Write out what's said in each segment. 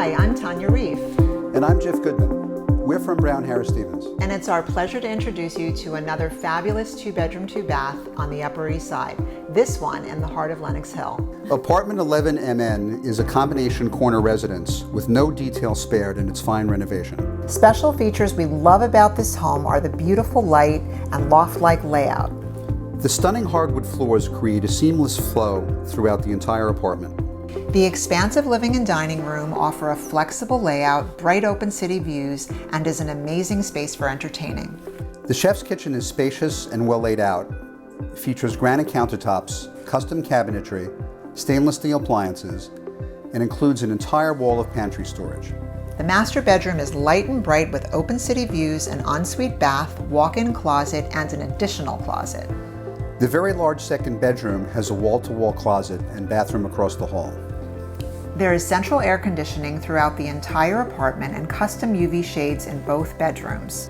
Hi, I'm Tanya Reif. And I'm Jeff Goodman. We're from Brown Harris Stevens. And it's our pleasure to introduce you to another fabulous 2-bedroom, 2-bath on the Upper East Side. This one in the heart of Lenox Hill. Apartment 11MN is a combination corner residence with no detail spared in its fine renovation. Special features we love about this home are the beautiful light and loft-like layout. The stunning hardwood floors create a seamless flow throughout the entire apartment. The expansive living and dining room offer a flexible layout, bright open city views, and is an amazing space for entertaining. The chef's kitchen is spacious and well laid out. It features granite countertops, custom cabinetry, stainless steel appliances, and includes an entire wall of pantry storage. The master bedroom is light and bright with open city views, an ensuite bath, walk-in closet, and an additional closet. The very large second bedroom has a wall-to-wall closet and bathroom across the hall. There is central air conditioning throughout the entire apartment and custom UV shades in both bedrooms.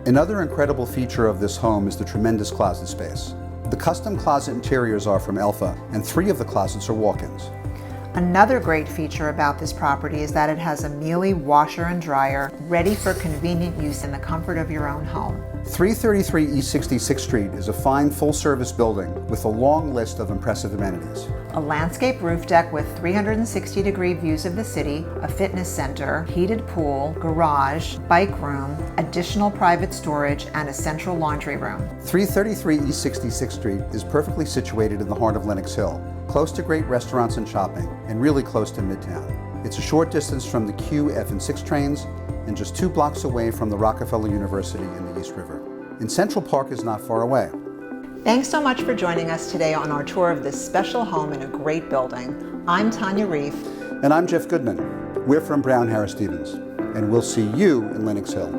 Another incredible feature of this home is the tremendous closet space. The custom closet interiors are from Elfa, and 3 of the closets are walk-ins. Another great feature about this property is that it has a Miele washer and dryer ready for convenient use in the comfort of your own home. 333 East 66th Street is a fine full-service building with a long list of impressive amenities. A landscape roof deck with 360-degree views of the city, a fitness center, heated pool, garage, bike room, additional private storage, and a central laundry room. 333 East 66th Street is perfectly situated in the heart of Lenox Hill, close to great restaurants and shopping, and really close to Midtown. It's a short distance from the Q, F, and 6 trains, and just 2 blocks away from the Rockefeller University in the East River. And Central Park is not far away. Thanks so much for joining us today on our tour of this special home in a great building. I'm Tanya Reif. And I'm Jeff Goodman. We're from Brown Harris Stevens. And we'll see you in Lenox Hill.